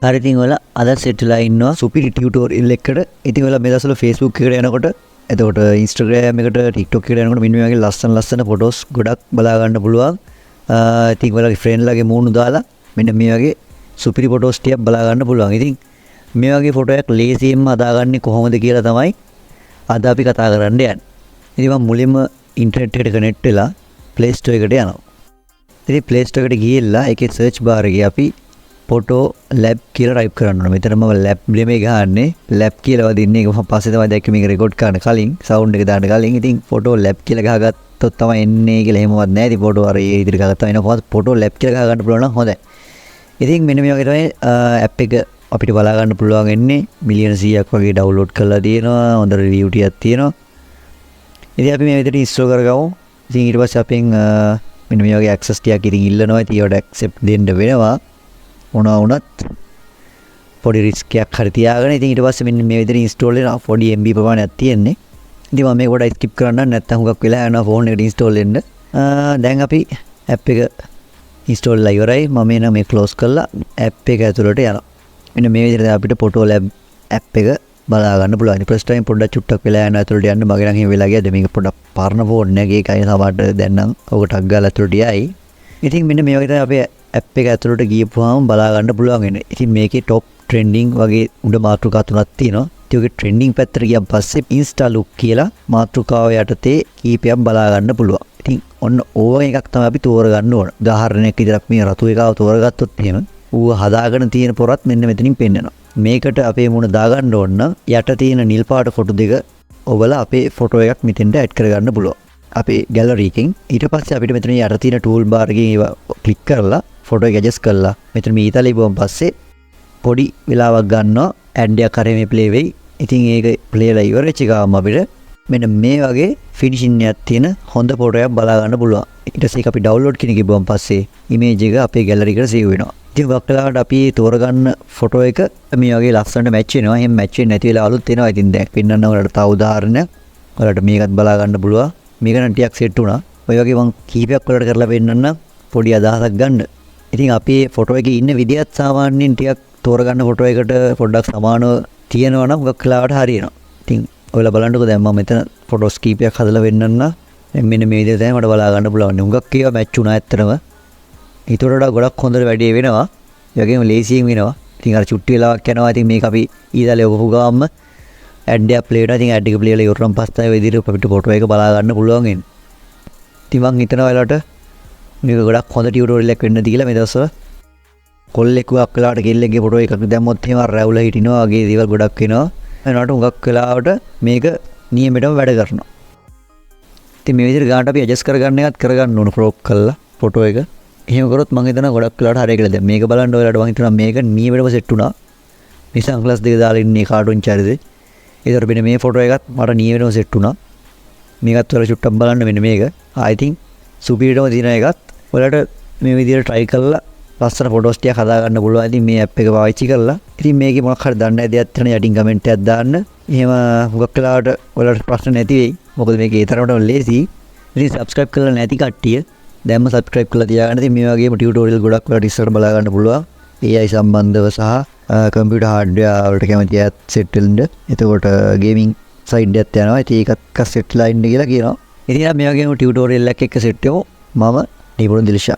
හරි ඉතින් ඔයාලා අද සෙට් වෙලා ඉන්නවා සුපිරි ටියුටෝරියල් එකකට. ඉතින් ඔයාලා මේ දවස්වල Facebook එකට යනකොට එතකොට Instagram එකට TikTok එකට යනකොට මෙන්න මේ වගේ ලස්සන ෆොටෝස් ගොඩක් බලා ගන්න පුළුවන්. ඉතින් ඔයාලගේ ෆ්‍රෙන්ඩ්ලාගේ මූණු දාලා මෙන්න මේ වගේ සුපිරි ෆොටෝස් ටිකක් බලා ගන්න පුළුවන්. ඉතින් මේ වගේ ෆොටෝ එකක් ලේසියෙන්ම හදාගන්නේ කොහොමද කියලා තමයි අද අපි කතා කරන්න යන්නේ. ඉතින් මම මුලින්ම ඉන්ටර්නෙට් එකට කනෙක්ට් වෙලා Play Store එකට යනවා. ඉතින් Play Store එකට ගිහිල්ලා ඒකේ සර්ච් බාර් එකේ අපි photolab කියලා type කරන්න ඕනේ. මෙතන මම lab නෙමෙයි ගහන්නේ. lab කියලා වදින්නේ. ඒක මම පස්සේ තමයි දැක්කේ මේක රෙකෝඩ් කරන්න කලින් sound එක දාන්න කලින්. ඉතින් photolab කියලා ගහගත්තොත් තමයි එන්නේ කියලා එහෙමවත් නැහැ. ඉතින් photo අර ඒ විදිහට ගහගත්තා වෙන කොහොමද photolab කියලා ගහ ගන්න පුළුවන් නම් හොඳයි. ඉතින් මෙන්න මේ වගේ තමයි app එක අපිට බලා ගන්න පුළුවන් වෙන්නේ. මිලියන 100ක් වගේ download කරලා තියෙනවා. හොඳ review ටිකක් තියෙනවා. ඉතින් අපි මේ විදිහට install කරගමු. ඉතින් ඊට පස්සේ අපෙන් මෙන්න මේ වගේ access ටිකක් ඉතින් ඉල්ලනවා. ඉතින් ඒවට accept දෙන්න වෙනවා. මොනවා වුණත් පොඩි රිස්ක් එකක් හරි තියාගෙන ඉතින් ඊට පස්සේ මෙන්න මේ විදිහට install වෙන පොඩි MB ප්‍රමාණයක් තියෙන්නේ. ඉතින් මම මේක පොඩ්ඩක් skip කරන්න නැත්නම් හුඟක් වෙලා යනවා ෆෝන් එකට install වෙන්න. දැන් අපි app එක install වෙලා ඉවරයි. මම එන මේ close කරලා app එක ඇතුළට යනවා. මෙන්න මේ විදිහට අපිට photolab app එක බලා ගන්න පුළුවන්. first time පොඩ්ඩක් චුට්ටක් වෙලා යන ඇතුළට යන්න මගේ නම් එහෙම වෙලා ගියාද මේක පොඩ්ඩක් පරණ ෆෝන් එකක ඒකයි සමහරට දැන් නම් ඔක ටක් ගාලා ඇතුළට යයි. ඉතින් මෙන්න මේ වගේ තමයි අපේ app එක ඇතුළට ගියපුවාම බලා ගන්න පුළුවන් වෙන්නේ. ඉතින් මේකේ top trending වගේ උඩ මාතෘකා තුනක් තියෙනවා. ඉතින් ඔගේ trending පැත්තට ගියන් පස්සේ instalook කියලා මාතෘකාව යටතේ කීපයක් බලා ගන්න පුළුවන්. ඉතින් ඔන්න ඕව එකක් තමයි අපි තෝරගන්න ඕන. උදාහරණයක් විදිහට මේ රතු එකව තෝරගත්තොත් එහෙම ඌව හදාගෙන තියෙන පොරත් මෙන්න මෙතනින් පෙන්නනවා. මේකට අපේ මුණ දාගන්න ඕන නම් යට තියෙන නිල් පාට ෆොටෝ දෙක ඔබලා අපේ ෆොටෝ එකක් මෙතෙන්ට ඇඩ් කරගන්න පුළුවන්. අපේ gallery එකෙන් ඊට පස්සේ අපිට මෙතන යට තියෙන tool bar එකකින් ඒවා ක්ලික් කරලා ෆොටෝ එක ඇඩ්ජස්ට් කරලා මෙතන මේ ඊතලෙ බොම් පස්සේ පොඩි වෙලාවක් ගන්නවා ඇඩ් එකක් කරේ මේ ප්ලේ වෙයි. ඉතින් ඒක ප්ලේ ලා ඉවරෙච්ච ගාම අපිට මෙන්න මේ වගේ ෆිනිෂින් එකක් තියෙන හොඳ ෆොටෝ එකක් බලා ගන්න පුළුවන්. ඊට පස්සේ අපි ඩවුන්ලෝඩ් කියන එක ගිහුවම පස්සේ ඉමේජ් එක අපේ gallery එකට සේව් වෙනවා. ඉතින් වක්කලාවට අපි තෝරගන්න ෆොටෝ එක මේ වගේ ලස්සනට මැච් වෙනවා. එහෙම මැච් වෙන්නේ නැති වෙලා අලුත් වෙනවා. ඉතින් දැන් පෙන්නන්න ඔයාලට තව උදාහරණයක්. ඔයාලට මේකත් බලා ගන්න පුළුවන්. මේක නම් ටිකක් සෙට් වුණා. ඔය වගේ මම කීපයක් වලට කරලා පෙන්නන්න පොඩි අදහසක් ගන්න. ඉතින් අපි ෆොටෝ එකේ ඉන්න විදියත් සාමාන්‍යයෙන් ටිකක් තෝරගන්න ෆොටෝ එකට පොඩ්ඩක් සමානව තියෙනවා නම් හුඟක් වෙලාවට හරියනවා. ඉතින් ඔයාලා බලන්නකෝ දැන් මම මෙතන ෆොටෝස් කීපයක් හදලා වෙන්නන්න. දැන් මෙන්න මේ විදිහට තමයි මට බලා ගන්න පුළුවන්. හුඟක් ඒවා මැච් වුණා ඇත්තටම. ඊට වඩා ගොඩක් හොඳට වැඩේ වෙනවා. ඒ වගේම ලේසියෙන් වෙනවා. ඉතින් අර චුට්ටි වෙලාවක් යනවා. ඉතින් මේක අපි ඊදාලේ ඔබපු ගාම ඇඩ් එක ප්ලේ වෙනවා. ඉතින් ඇඩ් එක ප්ලේ වෙලා ඉවරනම් පස්සේ ඒ විදිහට අපිට ෆොටෝ එක බලා ගන්න පුළුවන් වෙන්නේ. ඉතින් මම හිතනවා ඔයාලට මේක ගොඩක් හොඳ ටියුටෝරියල් එකක් වෙන්න දීලා මේ දවස්වල කොල්ලෙකුවක් වෙලාවට කෙල්ලෙක්ගේ ෆොටෝ එකක් දැම්මොත් එහෙම රැවුලා හිටිනවා වගේ දේවල් ගොඩක් වෙනවා. එනකොට හුඟක් වෙලාවට මේක නියමෙටම වැඩ කරනවා. ඉතින් මේ විදිහට ගානට අපි ඇඩ්ජස්ට් කරගන්න එකත් කරගන්න ඕන ක්‍රොප් කරලා ෆොටෝ එක. එහෙම කරොත් මම හිතනවා ගොඩක් වෙලාවට හරිය කියලා. දැන් මේක බලන්න ඔයාලට මම හිතනවා මේක නියමෙටම සෙට් වුණා. මේ සන්ග්ලාස් දෙක දාලා ඉන්නේ කාටුන් චරිතේ. ඒතර මෙන්න මේ ෆොටෝ එකත් මට නියමෙටම සෙට් වුණා. මේකත් ඔයාලා චුට්ටක් බලන්න මෙන්න මේක. I think සුපිරිටම දින එකත් ඔයාලට මේ විදිහට try කරලා ලස්සන ෆොටෝස් ටික හදා ගන්න පුළුවන්. ඉතින් මේ app එක පාවිච්චි කරලා ඉතින් මේකේ මොකක් හරි දන්නේ නැති දෙයක් තියෙන යටින් කමෙන්ට් එකක් දාන්න. එහෙම හුඟක් වෙලාවට ඔයාලට ප්‍රශ්න නැති වෙයි. මොකද මේක ඒ තරමටම ලේසි. ඉතින් subscribe කරලා නැති කට්ටිය දැන්ම subscribe කරලා තියාගන්න. ඉතින් මේ වගේම ටියුටෝරියල් ගොඩක් ඔයාලට ඉස්සරහ බලා ගන්න පුළුවන්. AI සම්බන්ධව සහ කම්පියුටර් හાર્ඩ්වෙයාර් වලට කැමති අයත් සෙට් වෙන්න. එතකොට ගේමින් සයිඩ් එකක් යනවා. ඉතින් ඒකත් සෙට්ලා ඉන්න කියලා කියනවා. ඉතින් මේ වගේම ටියුටෝරියල් එකක් එක්ක සෙට් වෙමු. මම නිපුණ දිල්ෂා.